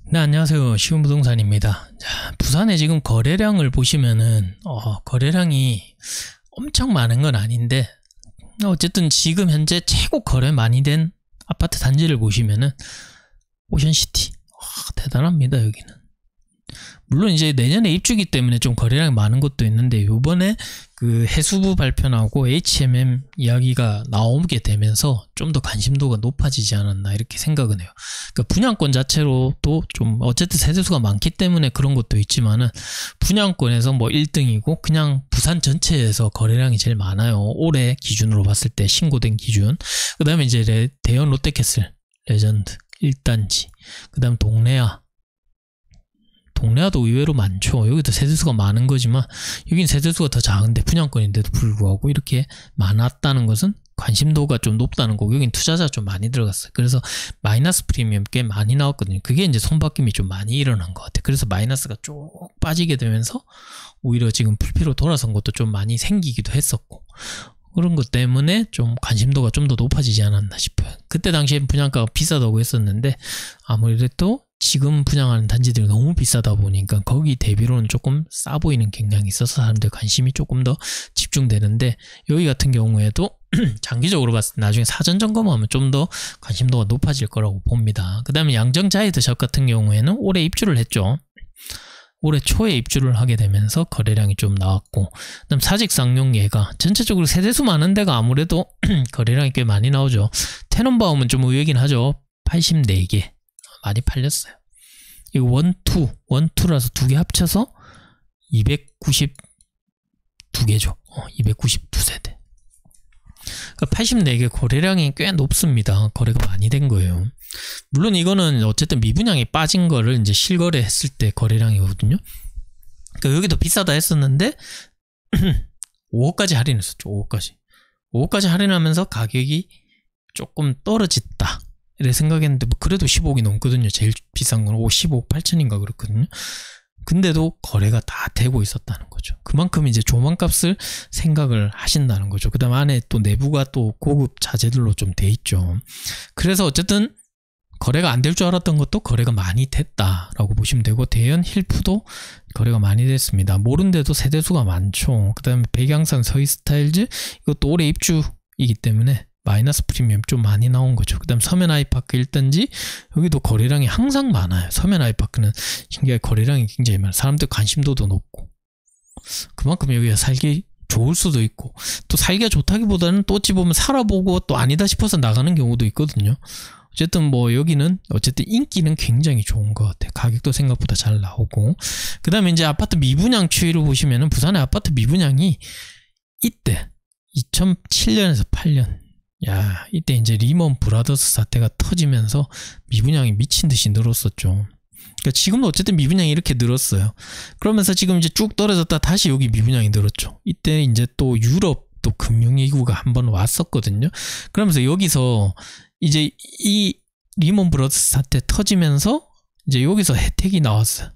네, 안녕하세요. 쉬운부동산입니다. 자, 부산에 지금 거래량을 보시면은 거래량이 엄청 많은 건 아닌데 어쨌든 지금 현재 최고 거래 많이 된 아파트 단지를 보시면은 오션시티. 대단합니다. 여기는. 물론 이제 내년에 입주기 때문에 좀 거래량이 많은 것도 있는데 요번에 그 해수부 발표 나오고 HMM 이야기가 나오게 되면서 좀 더 관심도가 높아지지 않았나 이렇게 생각은 해요. 그러니까 분양권 자체로도 좀 어쨌든 세대수가 많기 때문에 그런 것도 있지만은 분양권에서 뭐 1등이고 그냥 부산 전체에서 거래량이 제일 많아요. 올해 기준으로 봤을 때 신고된 기준. 그 다음에 이제 대연 롯데캐슬 레전드 1단지, 그 다음 동래아도 의외로 많죠. 여기도 세대수가 많은 거지만 여긴 세대수가 더 작은데 분양권인데도 불구하고 이렇게 많았다는 것은 관심도가 좀 높다는 거고, 여긴 투자자 좀 많이 들어갔어요. 그래서 마이너스 프리미엄 꽤 많이 나왔거든요. 그게 이제 손바뀜이 좀 많이 일어난 것 같아요. 그래서 마이너스가 쭉 빠지게 되면서 오히려 지금 풀피로 돌아선 것도 좀 많이 생기기도 했었고, 그런 것 때문에 좀 관심도가 좀 더 높아지지 않았나 싶어요. 그때 당시엔 분양가가 비싸다고 했었는데 아무래도 지금 분양하는 단지들이 너무 비싸다 보니까 거기 대비로는 조금 싸 보이는 경향이 있어서 사람들 관심이 조금 더 집중되는데, 여기 같은 경우에도 장기적으로 봤을 때 나중에 사전 점검하면 좀 더 관심도가 높아질 거라고 봅니다. 그 다음에 양정자이드샵 같은 경우에는 올해 입주를 했죠. 올해 초에 입주를 하게 되면서 거래량이 좀 나왔고, 그다음 사직상용예가 전체적으로 세대수 많은 데가 아무래도 거래량이 꽤 많이 나오죠. 테넌바움은 좀 의외긴 하죠. 84개 많이 팔렸어요. 이거 원투라서 두 개 합쳐서 292개죠. 292세대. 그러니까 84개 거래량이 꽤 높습니다. 거래가 많이 된 거예요. 물론 이거는 어쨌든 미분양이 빠진 거를 이제 실거래 했을 때 거래량이거든요. 그러니까 여기도 비싸다 했었는데 5억까지 할인했었죠. 5억까지 할인하면서 가격이 조금 떨어졌다 이래 생각했는데 뭐 그래도 15억이 넘거든요. 제일 비싼 건 15억 8천인가 그렇거든요. 근데도 거래가 다 되고 있었다는 거죠. 그만큼 이제 조만값을 생각을 하신다는 거죠. 그 다음 안에 또 내부가 또 고급 자재들로 좀 돼 있죠. 그래서 어쨌든 거래가 안 될 줄 알았던 것도 거래가 많이 됐다라고 보시면 되고, 대연 힐프도 거래가 많이 됐습니다. 모른데도 세대수가 많죠. 그 다음에 백양산 서희스타일즈, 이것도 올해 입주이기 때문에 마이너스 프리미엄 좀 많이 나온 거죠. 그 다음 서면 아이파크 1단지, 여기도 거래량이 항상 많아요. 서면 아이파크는 신기하게 거래량이 굉장히 많아요. 사람들 관심도도 높고, 그만큼 여기가 살기 좋을 수도 있고, 또 살기가 좋다기보다는 또 어찌 보면 살아보고 또 아니다 싶어서 나가는 경우도 있거든요. 어쨌든 뭐 여기는 어쨌든 인기는 굉장히 좋은 것 같아요. 가격도 생각보다 잘 나오고, 그 다음에 이제 아파트 미분양 추이를 보시면은 부산의 아파트 미분양이 이때 2007년에서 8년, 이때 이제 리먼 브라더스 사태가 터지면서 미분양이 미친 듯이 늘었었죠. 그러니까 지금도 어쨌든 미분양이 이렇게 늘었어요. 그러면서 지금 이제 쭉 떨어졌다 다시 여기 미분양이 늘었죠. 이때 이제 또 유럽 또 금융위기가 한번 왔었거든요. 그러면서 여기서 이제 이 리먼 브라더스 사태 터지면서 이제 여기서 혜택이 나왔어요.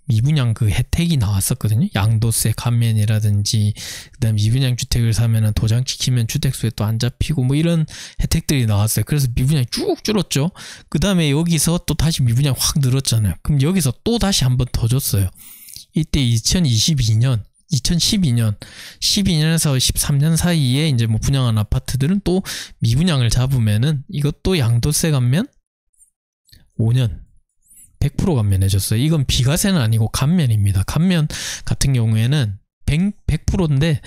미분양 그 혜택이 나왔었거든요. 양도세 감면이라든지, 그 다음에 미분양 주택을 사면은 도장 찍히면 주택수에 또 안 잡히고 뭐 이런 혜택들이 나왔어요. 그래서 미분양이 쭉 줄었죠. 그 다음에 여기서 또 다시 미분양 확 늘었잖아요. 그럼 여기서 또 다시 한 번 더 줬어요. 이때 2012년에서 13년 사이에 이제 뭐 분양한 아파트들은 또 미분양을 잡으면은 이것도 양도세 감면 5년 100% 감면해줬어요. 이건 비과세는 아니고 감면입니다. 감면 같은 경우에는 100%인데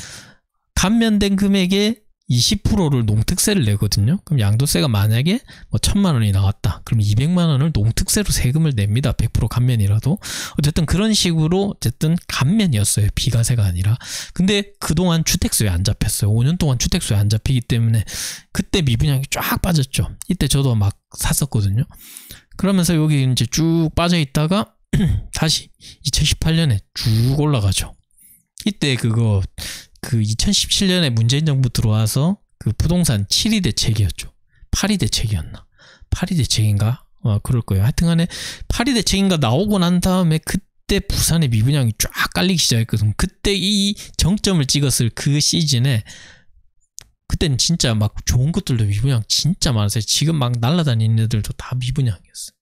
감면된 금액의 20%를 농특세를 내거든요. 그럼 양도세가 만약에 뭐 1000만 원이 나왔다. 그럼 200만 원을 농특세로 세금을 냅니다. 100% 감면이라도. 어쨌든 그런 식으로 어쨌든 감면이었어요. 비과세가 아니라. 근데 그동안 주택수에 안 잡혔어요. 5년 동안 주택수에 안 잡히기 때문에 그때 미분양이 쫙 빠졌죠. 이때 저도 막 샀었거든요. 그러면서 여기 이제 쭉 빠져 있다가 다시 2018년에 쭉 올라가죠. 이때 그 2017년에 문재인 정부 들어와서 그 부동산 7위 대책이었죠. 8위 대책이었나? 8위 대책인가? 그럴 거예요. 하여튼간에 8위 대책인가 나오고 난 다음에 그때 부산의 미분양이 쫙 깔리기 시작했거든요. 그때 이 정점을 찍었을 그 시즌에 그때는 진짜 막 좋은 것들도 미분양 진짜 많았어요. 지금 막 날아다니는 애들도 다 미분양이었어요.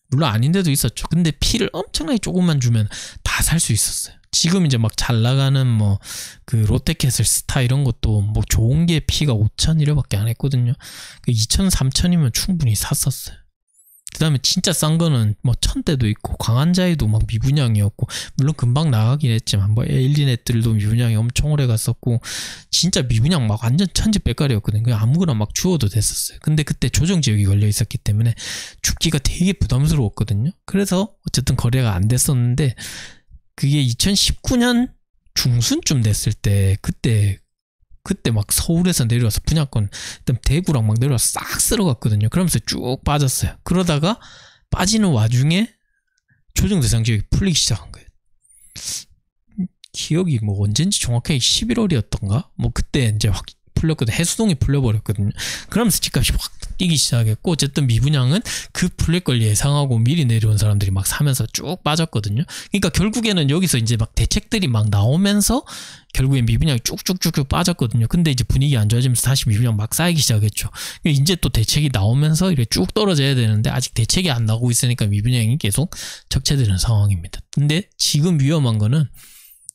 물론 아닌 데도 있었죠. 근데 피를 엄청나게 조금만 주면 다 살 수 있었어요. 지금 이제 막 잘 나가는 뭐 그 롯데캐슬 스타 이런 것도 뭐 좋은 게 피가 5,000 이래밖에 안 했거든요. 2,000, 3,000이면 충분히 샀었어요. 그 다음에 진짜 싼 거는 뭐 1,000대도 있고 광안자에도 막 미분양이었고, 물론 금방 나가긴 했지만 뭐 에일리넷들도 미분양이 엄청 오래 갔었고, 진짜 미분양 막 완전 천지백갈이었거든요. 그냥 아무거나 막 주워도 됐었어요. 근데 그때 조정지역이 걸려 있었기 때문에 죽기가 되게 부담스러웠거든요. 그래서 어쨌든 거래가 안 됐었는데, 그게 2019년 중순쯤 됐을 때 그때 막 서울에서 내려와서 분양권 일단 대구랑 막 내려와서 싹 쓸어갔거든요. 그러면서 쭉 빠졌어요. 그러다가 빠지는 와중에 조정 대상 지역이 풀리기 시작한 거예요. 기억이 뭐 언젠지 정확하게 11월이었던가? 뭐 그때 이제 확 풀렸거든. 해수동이 풀려버렸거든요. 그러면서 집값이 확 뛰기 시작했고, 어쨌든 미분양은 그 풀릴 걸 예상하고 미리 내려온 사람들이 막 사면서 쭉 빠졌거든요. 그러니까 결국에는 여기서 이제 막 대책들이 막 나오면서 결국엔 미분양이 쭉쭉쭉쭉 빠졌거든요. 근데 이제 분위기 안 좋아지면서 다시 미분양 막 쌓이기 시작했죠. 이제 또 대책이 나오면서 이렇게 쭉 떨어져야 되는데 아직 대책이 안 나오고 있으니까 미분양이 계속 적체되는 상황입니다. 근데 지금 위험한 거는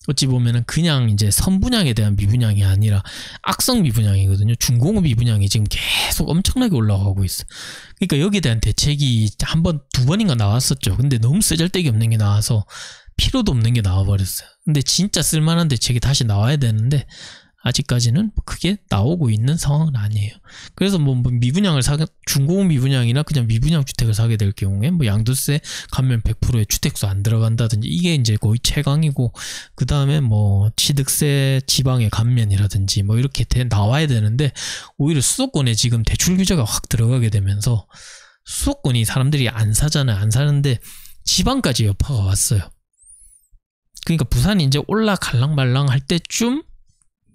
어찌 보면은 그냥 이제 선분양에 대한 미분양이 아니라 악성 미분양이거든요. 중공업 미분양이 지금 계속 엄청나게 올라가고 있어. 그러니까 여기에 대한 대책이 한 번, 두 번인가 나왔었죠. 근데 너무 쓰잘데기 없는 게 나와서 필요도 없는 게 나와버렸어요. 근데 진짜 쓸만한 대책이 다시 나와야 되는데 아직까지는 크게 나오고 있는 상황은 아니에요. 그래서 뭐 미분양을 중공업 미분양이나 그냥 미분양 주택을 사게 될 경우에 뭐 양도세 감면 100%의 주택수 안 들어간다든지 이게 이제 거의 최강이고, 그 다음에 뭐 취득세 지방의 감면이라든지 뭐 이렇게 나와야 되는데, 오히려 수도권에 지금 대출 규제가 확 들어가게 되면서 수도권이 사람들이 안 사잖아요. 안 사는데 지방까지 여파가 왔어요. 그러니까 부산이 이제 올라갈랑말랑 할 때쯤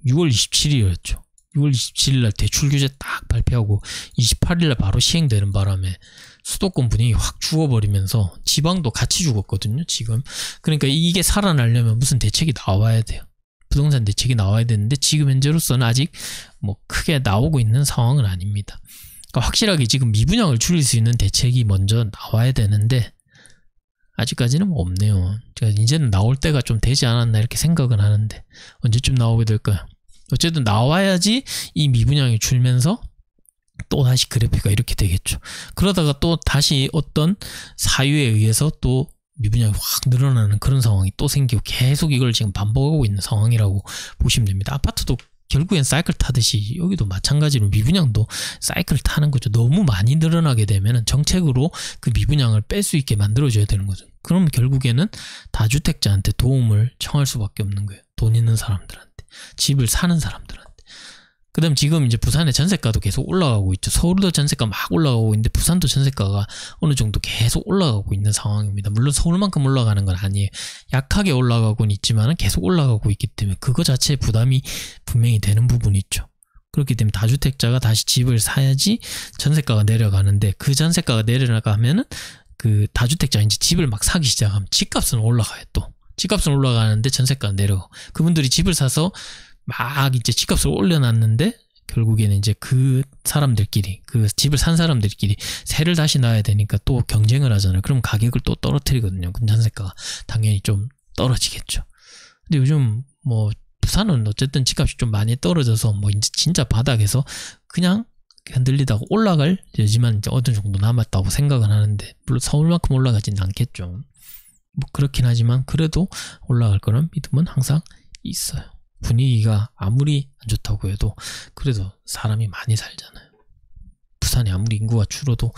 6월 27일이었죠. 6월 27일날 대출 규제 딱 발표하고 28일날 바로 시행되는 바람에 수도권 분위기 확 죽어버리면서 지방도 같이 죽었거든요, 지금. 그러니까 이게 살아나려면 무슨 대책이 나와야 돼요. 부동산 대책이 나와야 되는데 지금 현재로서는 아직 뭐 크게 나오고 있는 상황은 아닙니다. 그러니까 확실하게 지금 미분양을 줄일 수 있는 대책이 먼저 나와야 되는데 아직까지는 뭐 없네요. 제가 이제는 나올 때가 좀 되지 않았나 이렇게 생각은 하는데 언제쯤 나오게 될까요? 어쨌든 나와야지 이 미분양이 줄면서 또 다시 그래프가 이렇게 되겠죠. 그러다가 또 다시 어떤 사유에 의해서 또 미분양이 확 늘어나는 그런 상황이 또 생기고 계속 이걸 지금 반복하고 있는 상황이라고 보시면 됩니다. 아파트도 결국엔 사이클 타듯이 여기도 마찬가지로 미분양도 사이클을 타는 거죠. 너무 많이 늘어나게 되면 정책으로 그 미분양을 뺄 수 있게 만들어줘야 되는 거죠. 그럼 결국에는 다주택자한테 도움을 청할 수밖에 없는 거예요. 돈 있는 사람들한테, 집을 사는 사람들한테. 그 다음 지금 이제 부산의 전세가도 계속 올라가고 있죠. 서울도 전세가 막 올라가고 있는데 부산도 전세가가 어느 정도 계속 올라가고 있는 상황입니다. 물론 서울만큼 올라가는 건 아니에요. 약하게 올라가고는 있지만 계속 올라가고 있기 때문에 그거 자체에 부담이 분명히 되는 부분이 있죠. 그렇기 때문에 다주택자가 다시 집을 사야지 전세가가 내려가는데, 그 전세가가 내려가면은 그 다주택자 이제 집을 막 사기 시작하면 집값은 올라가요. 또 집값은 올라가는데 전세가가 내려가고, 그분들이 집을 사서 막 이제 집값을 올려놨는데 결국에는 이제 그 사람들끼리, 그 집을 산 사람들끼리 세를 다시 놔야 되니까 또 경쟁을 하잖아요. 그럼 가격을 또 떨어뜨리거든요. 그럼 전세가가 당연히 좀 떨어지겠죠. 근데 요즘 뭐 부산은 어쨌든 집값이 좀 많이 떨어져서 뭐 이제 진짜 바닥에서 그냥 흔들리다가 올라갈 여지만 이제 어느 정도 남았다고 생각은 하는데, 물론 서울만큼 올라가지는 않겠죠. 뭐 그렇긴 하지만 그래도 올라갈 거는 믿음은 항상 있어요. 분위기가 아무리 안 좋다고 해도 그래도 사람이 많이 살잖아요. 부산이 아무리 인구가 줄어도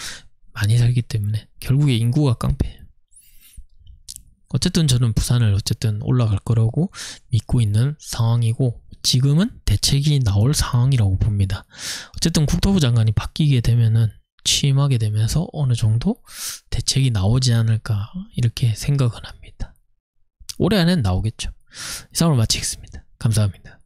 많이 살기 때문에 결국에 인구가 깡패예요. 어쨌든 저는 부산을 어쨌든 올라갈 거라고 믿고 있는 상황이고, 지금은 대책이 나올 상황이라고 봅니다. 어쨌든 국토부 장관이 바뀌게 되면은, 취임하게 되면서 어느 정도 대책이 나오지 않을까 이렇게 생각은 합니다. 올해 안에는 나오겠죠. 이상으로 마치겠습니다. 감사합니다.